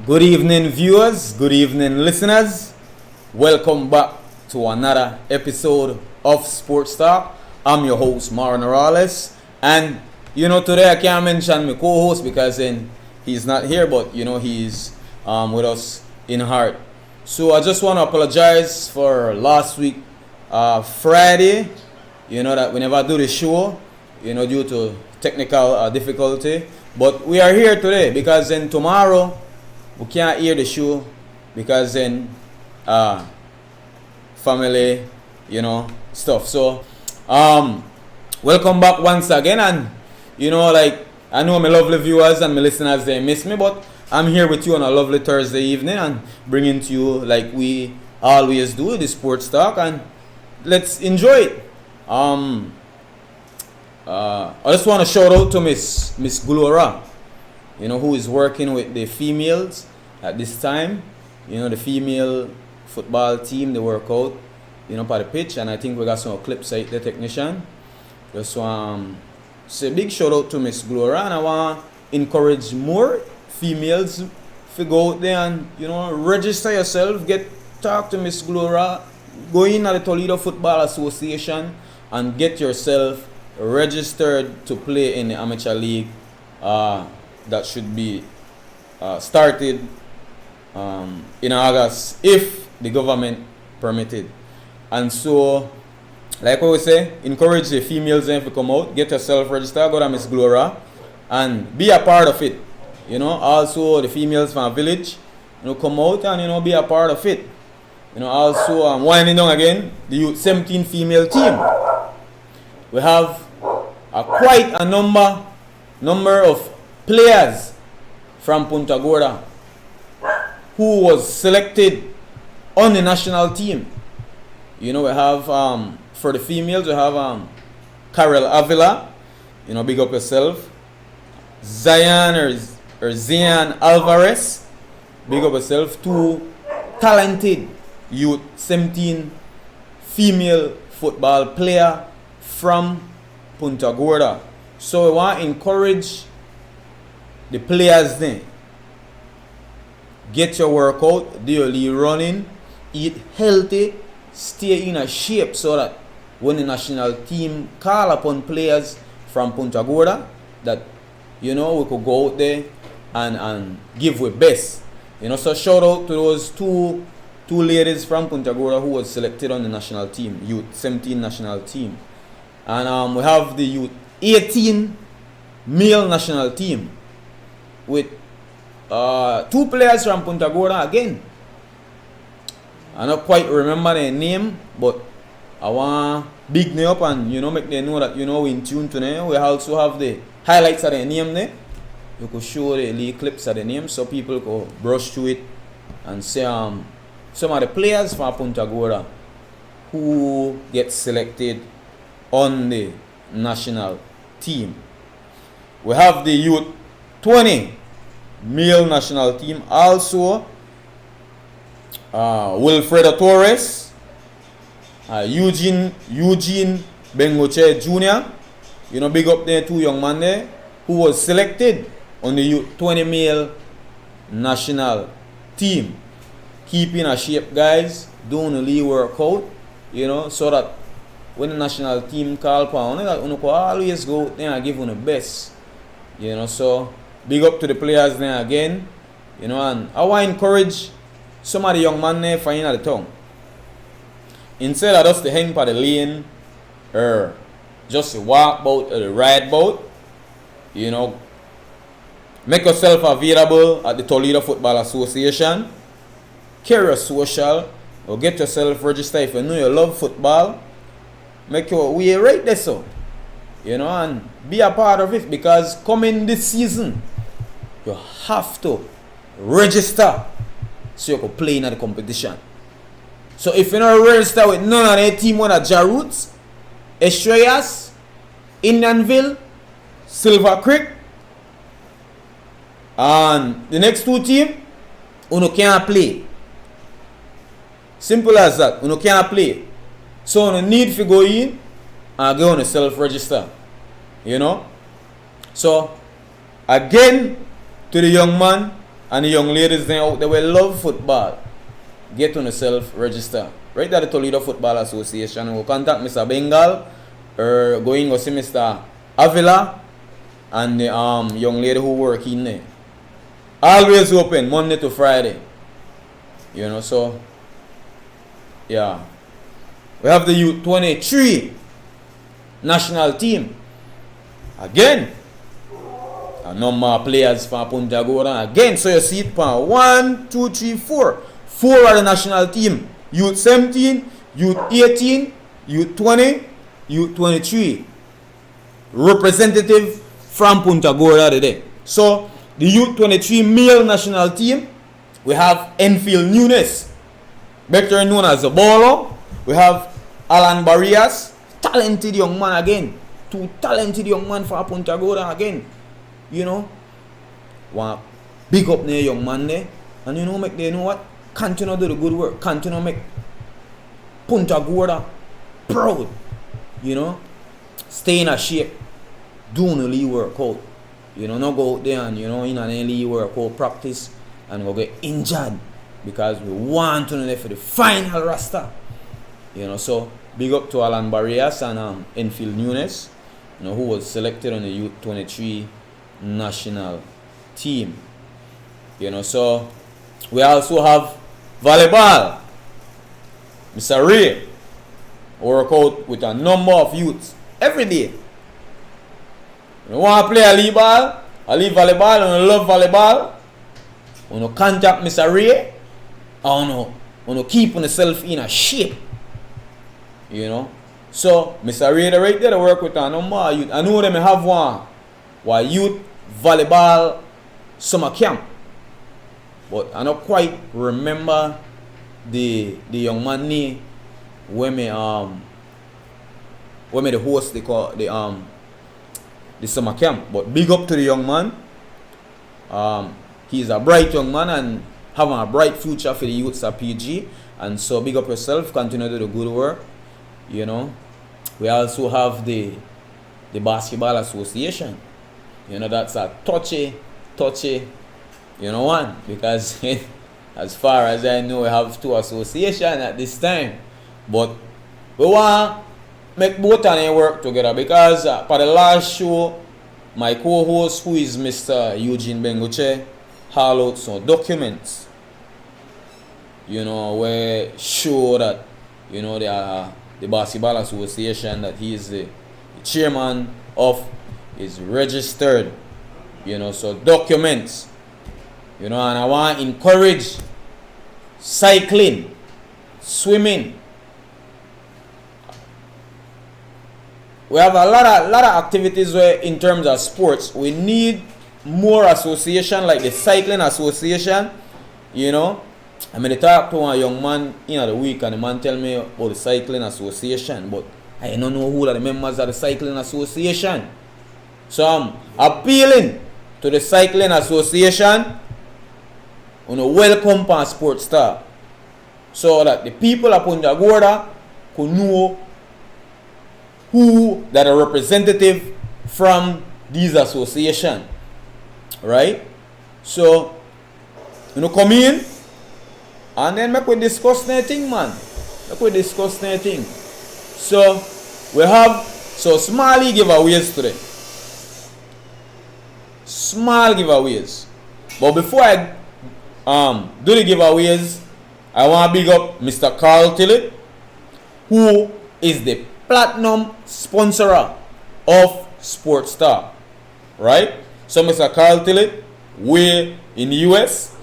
Good evening, viewers. Good evening, listeners. Welcome back to another episode of Sports Talk. I'm your host, Noralez. And, today I can't mention my co-host because he's not here, but, he's with us in heart. So I just want to apologize for last week, Friday, that we never do the show, due to technical difficulty. But we are here today because tomorrow, we can't hear the show because family, stuff. So, welcome back once again. And, I know my lovely viewers and my listeners, they miss me, but I'm here with you on a lovely Thursday evening and bringing to you, like we always do, the sports talk. And let's enjoy it. I just want to shout out to Miss Glora, who is working with the females at this time. The female football team, they work out, by the pitch. And I think we got some clips at the technician. Just say big shout out to Miss Glora. And I want to encourage more females to go out there and, register yourself. Talk to Miss Glora. Go in at the Toledo Football Association and get yourself registered to play in the amateur league that should be started in August if the government permitted. And so, like what we say, encourage the females to come out, get yourself registered, go to Miss Glora and be a part of it. Also the females from a village, come out and be a part of it. Also winding down again, the youth 17 female team. We have quite a number of players from Punta Gorda who was selected on the national team. We have for the females, we have Carol Avila, big up yourself. Zion Alvarez, big up yourself. Two talented youth 17 female football player from Punta Gorda. So we want to encourage the players then. Get your workout, do your lead running, eat healthy, stay in a shape so that when the national team call upon players from Punta Gorda, that we could go out there and give our best. So shout out to those two ladies from Punta Gorda who was selected on the national team, youth 17 national team. And we have the youth 18 male national team with two players from Punta Gorda again. I don't quite remember their name, but I want to big them up and make them know that we in tune to them. We also have the highlights of their name there. You could show the lead clips of the name so people could brush through it and see some of the players from Punta Gorda who get selected on the national team. We have the youth 20 male national team also. Wilfredo Torres, Eugene Bengoche Jr. Big up there, two young men there who was selected on the youth 20 male national team. Keep in a shape, guys. Doing the league workout, so that when the national team call upon you can always go out there and give them the best. So big up to the players there again. And I want to encourage some of the young men there flying at the tongue. Instead of just to hang by the lane or just to walk boat or the ride boat, make yourself available at the Toledo Football Association. Carry a social or get yourself registered if you know you love football. Make your way right there, so and be a part of it, because coming this season you have to register so you can play in the competition. So if you don't register with none of the team on Jarroots, Estrellas, Indianville, Silver Creek, and the next two teams, you can't play. Simple as that. You can't play. So you need to go in and go on a self-register. So again, to the young man and the young ladies there out there will love football, get on yourself, register. Right at the Toledo Football Association, we'll contact Mr. Bengal or going to see Mr. Avila and the young lady who work in there. Always open Monday to Friday. You know, so yeah. We have the U23 national team. Again, a number of players from Punta Gorda. Again, so you see it from 1, 2, 3, 4. 4 are the national team. Youth 17, Youth 18, Youth 20, Youth 23. Representative from Punta Gorda today. So, the Youth 23 male national team, we have Enfield Nunes, better known as the Bolo. We have Alan Barrias, talented young man again. 2 talented young man from Punta Gorda again. You know, want big up there young man there. And you know, make they know what? Continue do the good work. Continue make Punta Gorda proud. You know, stay in a shape. Do no league workout. You know, not go out there and, you know, in an league workout practice and go get injured. Because we want to know there for the final roster. You know, so big up to Alan Barrias and Enfield Nunes, you know, who was selected on the Youth 23 national team. You know, so we also have volleyball. Mr. Ray work out with a number of youths every day. You want to play a league ball, a league volleyball, and you love volleyball, you know, contact Mr. Ray, and you keep yourself in a shape. You know, so Mr. Ray right there to work with a number of youth. I know them have one youth volleyball summer camp, but I don't quite remember the young man name when me the host they call the summer camp. But big up to the young man. He's a bright young man and having a bright future for the youths at PG. And so big up yourself, continue to do the good work. You know, we also have the basketball association. You know, that's a touchy, you know, one, because as far as I know, we have 2 associations at this time. But we want to make both of them work together, because for the last show, my co-host, who is Mr. Eugene Benguche, hauled out some documents, you know, where show that, you know, the Basketball Association that he is the chairman of is registered, you know, so documents, you know, and I want to encourage cycling, swimming. We have a lot of activities where in terms of sports we need more association like the cycling association, you know. I mean, I talk to a young man in the week and the man tell me about the cycling association, but I don't know who are the members of the cycling association. So I'm appealing to the cycling association, you know, welcome for Sports Star, so that the people of Punta Gorda could know who that are representative from these association, right? So, you know, come in and then make we discuss anything, man. Make we discuss anything. So we have small giveaways today. Small giveaways. But before I do the giveaways, I want to big up Mr. Carl Tillett, who is the platinum sponsor of Sports Star, right? So Mr. Carl Tillett, we in the US,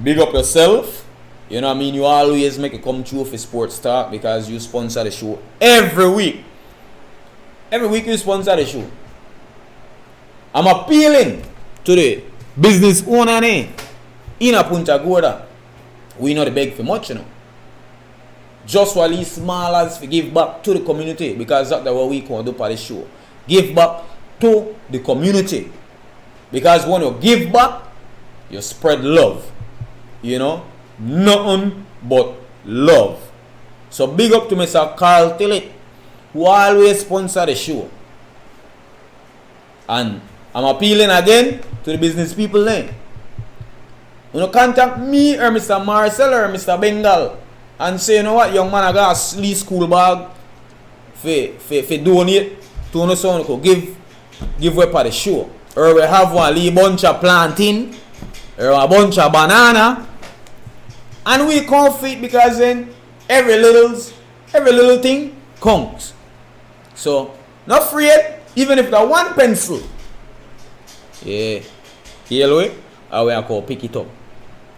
big up yourself. You know what I mean? You always make it come true for Sports Star because you sponsor the show every week. Every week you sponsor the show. I'm appealing to the business owner in a Punta Gorda. We not beg for much, you know. Just for these small as to give back to the community, because that's what we can do for the show. Give back to the community. Because when you give back, you spread love. You know? Nothing but love. So big up to Mr. Carl Tillett, who always sponsor the show. And I'm appealing again to the business people there. You know, contact me or Mr. Marcel or Mr. Bengal and say, you know what, young man, I got a school bag for donate to you so could give away for the show. Or we have one little bunch of plantain or a bunch of banana. And we can't fit because then every little thing counts. So, not afraid, even if that one pencil. Yeah. Yellow, I will call pick it up.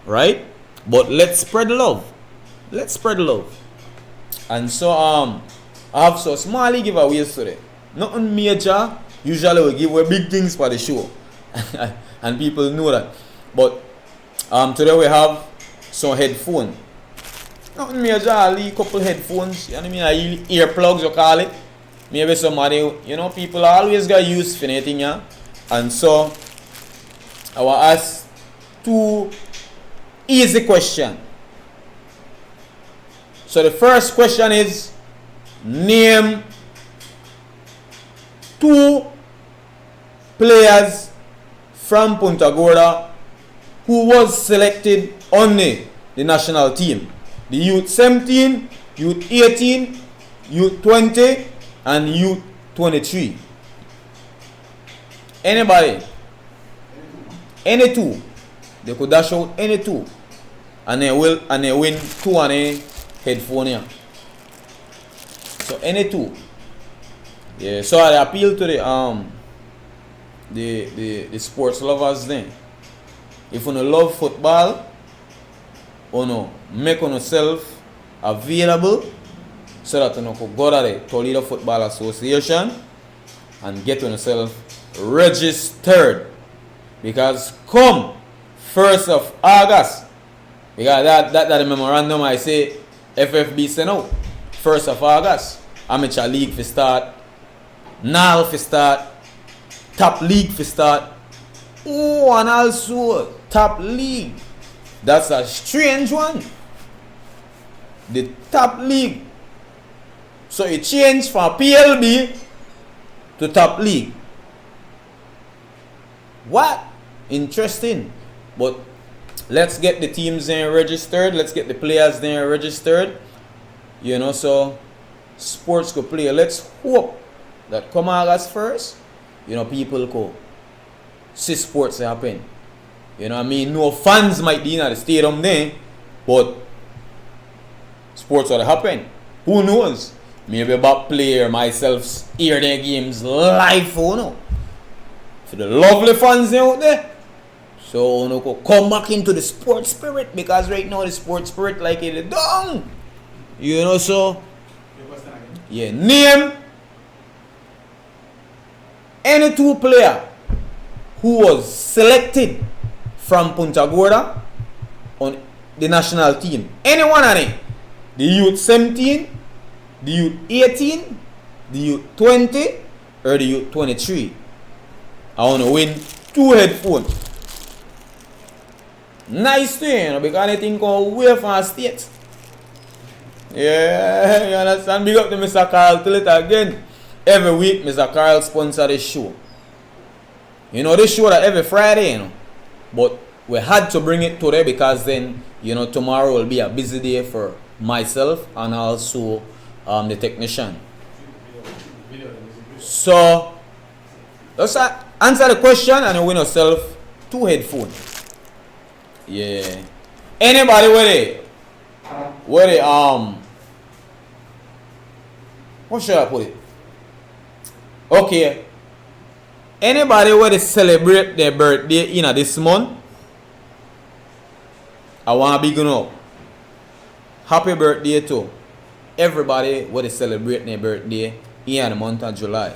Right? But let's spread love. Let's spread love. And so I have so small giveaways today. Nothing major. Usually we give away big things for the show. And people know that. But today we have some headphones. Nothing major, a couple headphones. You know what I mean? Earplugs you call it. Maybe somebody, you know, people always got used for anything, yeah. And so I will ask 2 easy questions. So the first question is, name 2 players from Punta Gorda who was selected on the national team. The Youth 17, Youth 18, Youth 20, and Youth 23. Anybody? Any 2. They could dash out any 2. And they win 2 on a headphone here. So any 2. Yeah, so I appeal to the sports lovers then. If you love football, you know, make yourself available so that you can go to the Toledo Football Association and get yourself registered. Because come 1st of August, because that the memorandum I say FFB sent out. 1st of August, amateur league for start, NAL for start, top league for start. Oh, and also top league. That's a strange one. The top league. So it changed from PLB to top league. What? Interesting. But let's get the teams there registered. Let's get the players there registered. You know, so sports could play. Let's hope that come August 1st, you know, people could see sports happen. You know what I mean? No fans might be in the stadium there, but sports will happen. Who knows? Maybe about player myself hear their games live, you know. For the lovely fans out there. So, you know, come back into the sports spirit, because right now the sports spirit like it down. You know, so yeah, name any 2 player who was selected from Punta Gorda on the national team. Any one of them. The Youth 17, the Youth 18, the Youth 20, or the Youth 23. I want to win 2 headphones. Nice thing, you know, because I think away from our state. Yeah, you understand? Big up to Mr. Carl Toledo again. Every week, Mr. Carl sponsor this show. You know, this show that every Friday, you know. But we had to bring it today because then, you know, tomorrow will be a busy day for myself and also the technician. So, let's answer the question and you win yourself 2 headphones. Yeah. Anybody where they what should I put it? Okay. Anybody where they celebrate their birthday in this month, I want to big up. Happy birthday to everybody where they celebrate their birthday in the month of July.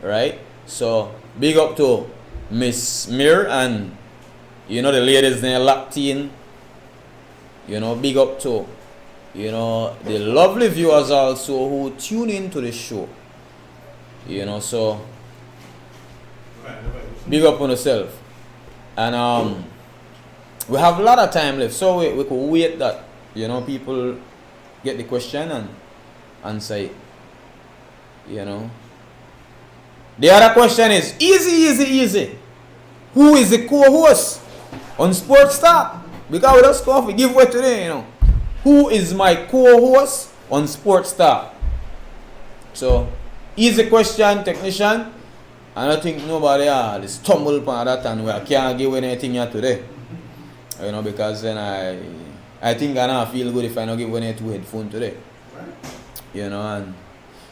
Right? So big up to Miss Mir and you know the ladies there locked in. You know, big up to you know the lovely viewers also who tune in to the show. You know, so big up on yourself. And we have a lot of time left, so we could wait that you know people get the question and answer it. You know. The other question is easy. Who is the co-host on Sports Talk? Because we just go off, we give way today, you know. Who is my co-host on Sports Talk? So, easy question, technician. I don't think nobody is stumble upon that and we can't give anything here today. You know, because then I think I don't feel good if I don't give any two headphones today. You know, and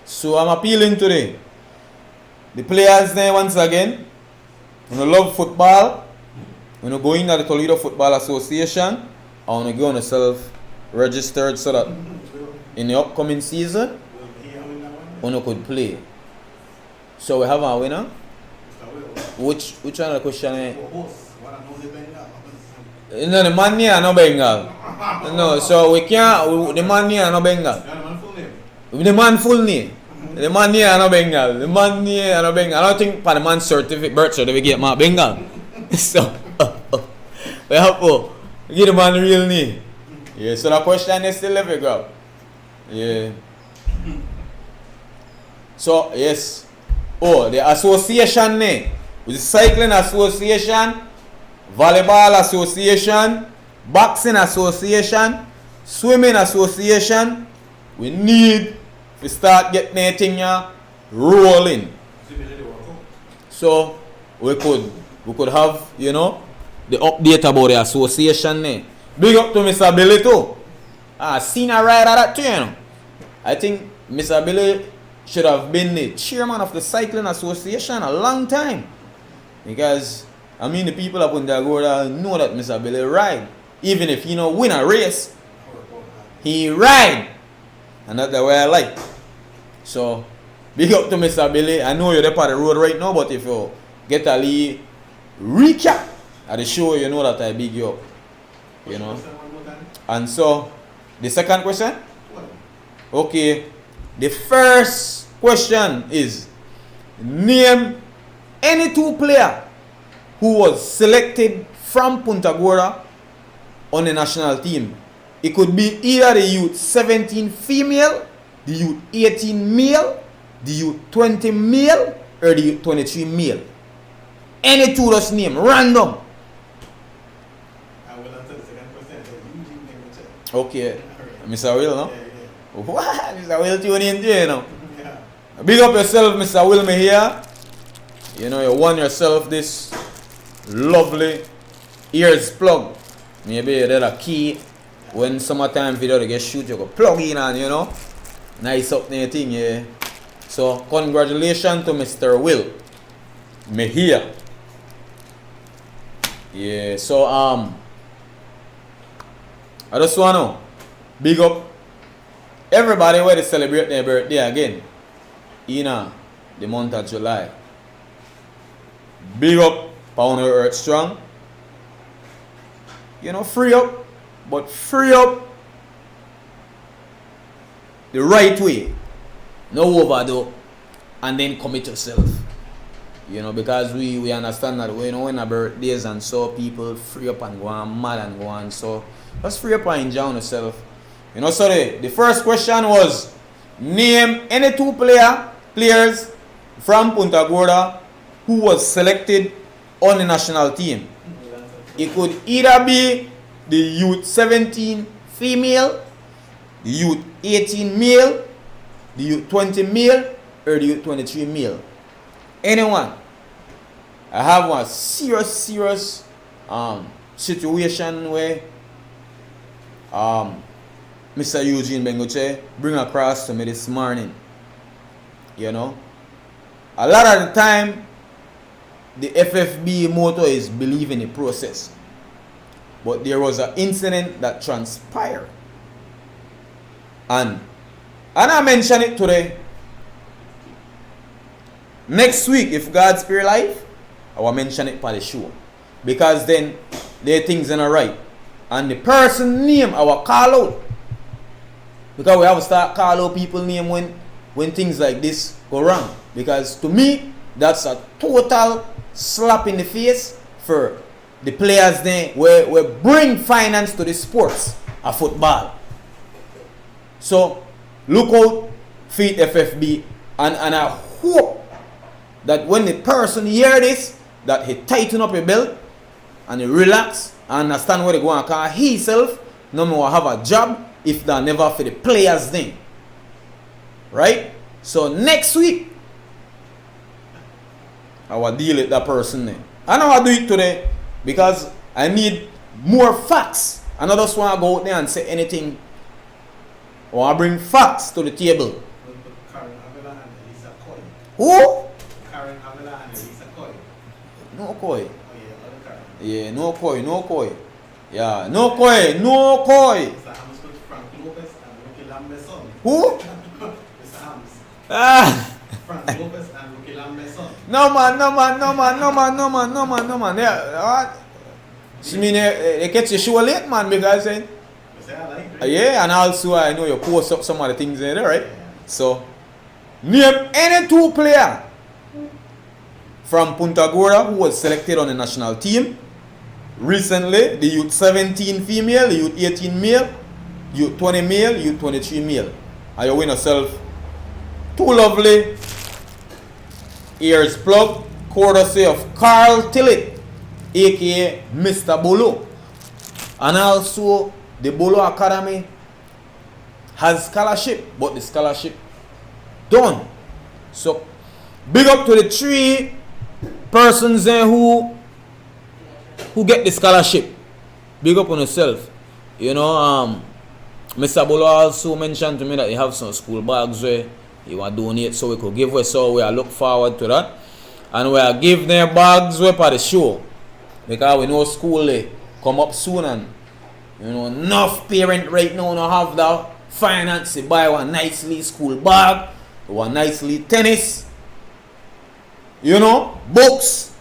so I'm appealing today. The players there once again, when you love football, when you go into the Toledo Football Association, I want to go on yourself registered so that in the upcoming season, you could play. So we have a winner. Which one of the question is? No, the man here no Bengal. No, so we can't. The man here no Bengal. The man full name. The man here no Bengal. The man here no Bengal. I don't think for the man's certificate, birth certificate, my Bengal. So we have to give the man real name. Yeah. So the question is still left go. Yeah. So yes. Oh, the association name. With the cycling association, volleyball association, boxing association, swimming association. We need to start getting anything rolling. So we could have, you know, the update about the association name. Big up to Mr. Billy too. Seen a rider that too, you know. I think Mr. Billy should have been the chairman of the cycling association a long time. Because, I mean, the people up in Dagoda know that Mr. Billy ride. Even if he don't win a race, he ride. And that's the way I like. So, big up to Mr. Billy. I know you're up on the road right now, but if you get a little recap at the show, you know that I big you up. You know. And so, the second question? Okay. The first question is, name any two player who was selected from Punta Gorda on the national team. It could be either the youth 17 female, the youth 18 male, the youth 20 male, or the youth 23 male. Any two just name, random. I will answer the second question. Okay, Mr. Will, no? Yeah. What? Mr. Will tune in there, you know. Yeah. Big up yourself, Mr. Will, me here. You know, you won yourself this lovely ears plug. Maybe you did a key. When summertime video to get shoot, you go plug in and, you know, nice up there thing, yeah. So, congratulations to Mr. Will. Me here. Yeah, so, I just want to big up everybody where they celebrate their birthday again in the month of July. Big up Pound Earth Strong. You know, free up, but free up the right way. No overdo. And then commit yourself. You know, because we understand that when our birthdays and so people free up and go on mad and go on. So let's free up and enjoy yourself. You know, so the first question was, name any two players from Punta Gorda who was selected on the national team. It could either be the youth 17 female, the youth 18 male, the youth 20 male, or the youth 23 male. Anyone. I have one serious situation where Mr. Eugene Bengoche bring across to me this morning. You know, a lot of the time the FFB motto is believe in the process, but there was an incident that transpired, and I mention it today. Next week, if God spare life, I will mention it for the show, because then there things in a right, and the person name I will call out, because we have to start call out people name when things like this go wrong, because to me that's a total slap in the face for the players there where bring finance to the sports of football. So look out for FFB, and I hope that when the person hear this, that he tighten up your belt and he relax and understand where they go on, cause he himself no more have a job if they never for the players thing. Right? So next week I will deal with that person then. I know I do it today because I need more facts. I don't just want to go out there and say anything. I want to bring facts to the table. Karen Avila and Elisa Coy. Who? Karen Avila and Elisa Coy. No Coy. Oh yeah, other Karen. Yeah, no Coy, no Coy. Yeah, no Coy, no Coy. Mr. Hams coach Frank Lopez and Ricky Lambe's son. Who? Mr. Hams. Ah. Frank Lopez and Ricky Lambe's son. No man. Yeah, what? You mean they catch your show late, man, because You say I like it. yeah, and also I know you post up some of the things there, right? Yeah. So, name any two player from Punta Gorda who was selected on the national team recently, the youth 17 female, the youth 18 male, youth 20 male, youth 23 male. And you win yourself two lovely ears plug, courtesy of Carl Tillett, aka Mr. Bolo. And also the Bolo Academy has scholarship, but the scholarship done. So big up to the 3 persons there who get the scholarship. Big up on yourself. You know, Mr. Bolo also mentioned to me that he have some school bags where he want to donate, so we could give away. So we are look forward to that. And we are give their bags away for the show. Because we know school come up soon, and you know enough parent right now don't have the finance to buy one nicely school bag, one nicely tennis, you know, books.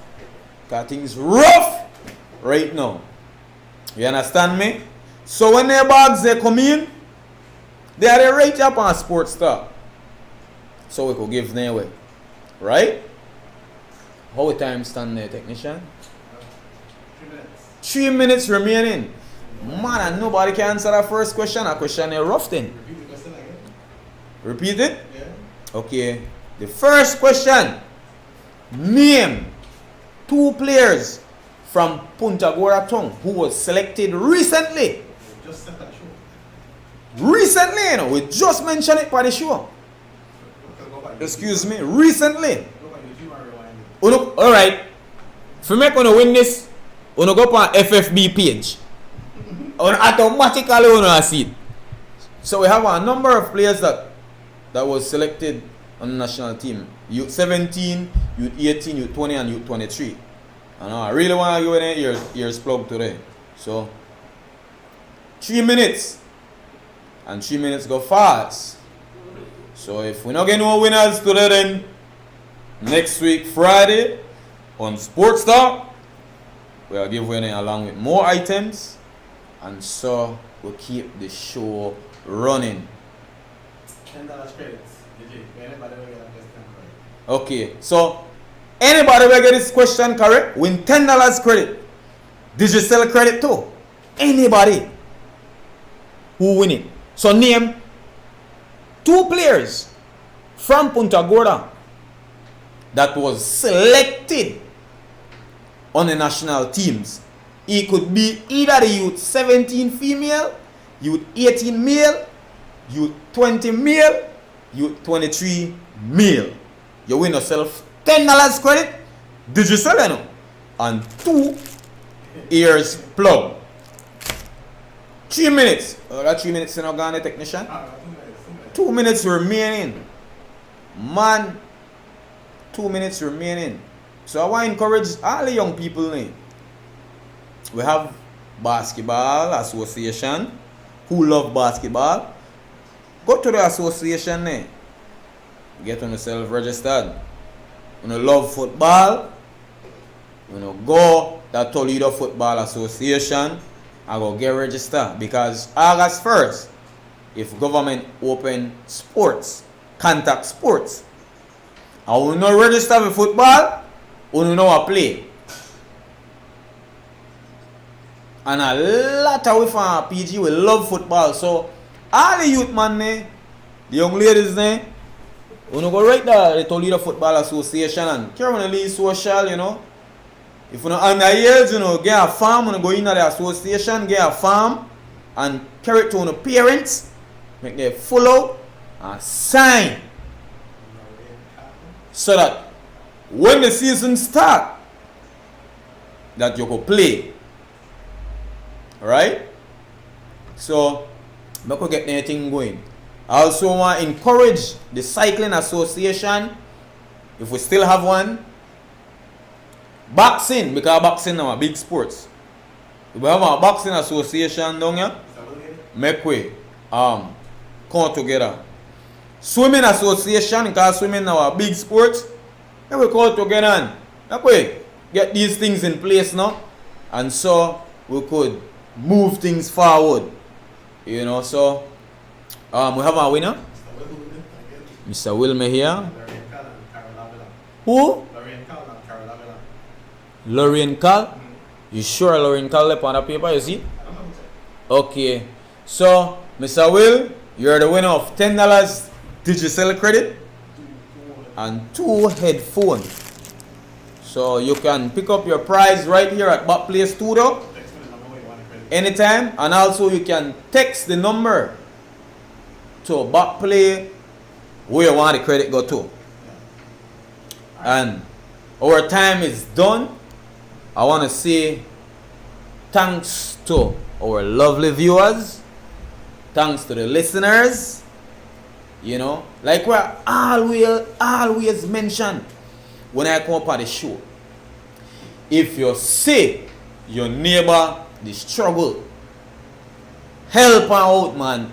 Cause things rough right now. You understand me? So when their bags they come in, they are the right up on Sports Star. So we could give them away. Right? How the time stand there, technician? 3 minutes. 3 minutes remaining. Man, and nobody can answer that first question. A question is rough then. Repeat the question again. Repeat it? Yeah. Okay. The first question. Name 2 players from Punta Gorda Town who was selected recently. Just set that show. Recently, you know. We just mentioned it by the show. Go back. Excuse me. Recently. Go back YouTube and rewind it. Alright. For me to win this, you go up on FFB page. And automatically you see it. So we have a number of players that was selected on the national team. Youth 17, Youth 18, Youth 20 and Youth 23. And I really want to give it ears plug today. So 3 minutes. And 3 minutes go fast. So if we not get no winners today, then next week Friday on Sports Talk we'll give away along with more items, and so we'll keep the show running. $10 credits. Did you? Anybody will get a question correct. Okay, so anybody will get this question correct win $10 credit. Digital credit too. Anybody who win it. So name 2 players from Punta Gorda that was selected on the national teams. It could be either the youth 17 female, youth 18 male, youth 20 male, youth 23 male. You win yourself $10 credit, digital, you know, and 2 ears plug. 3 minutes. That 3 minutes in Ghana, technician. 2 minutes remaining. Man, 2 minutes remaining. So I want to encourage all the young people. We have basketball association who love basketball. Go to the association. Get on yourself registered. You love football. Go to Toledo Football Association and go get registered. Because August 1st, if government open sports, contact sports, and we not register with football, we know how to play. And a lot of we from PG we love football. So all the youth man, the young ladies, we go right there, the Toledo Football Association, and currently social, If you know under years, get a farm, go in the association, get a farm, and carry it to your parents, make them follow and sign. So that when the season start, that you could play. Alright? So, we could get anything going. I also want to encourage the cycling association, if we still have one. Boxing, because boxing now a big sports. If we have a boxing association down here, make we come together. Swimming association, because swimming now a big sports, we come together and make we get these things in place now, and so we could move things forward. So we have a winner. Mr. Wilmer here. Who? Lorraine Cal? You sure Lorraine Cal left on the paper, you see? Okay. So, Mr. Will, you're the winner of $10 digital credit and 2 headphones. So, you can pick up your prize right here at bapplay Studio anytime. And also, you can text the number to bapplay where you want the credit go to. And our time is done. I want to say thanks to our lovely viewers, thanks to the listeners. Like we always mention when I come up on the show, if you see your neighbor the struggle, help her out, man.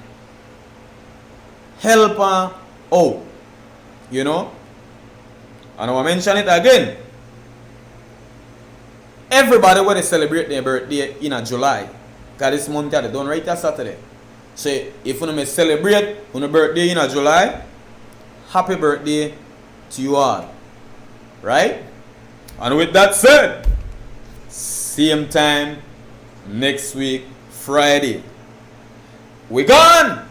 Help her out. And I want to mention it again. Everybody when they celebrate their birthday in July, because this month they done right at Saturday. So if you may celebrate your birthday in July, happy birthday to you all. Right? And with that said, same time next week, Friday. We gone!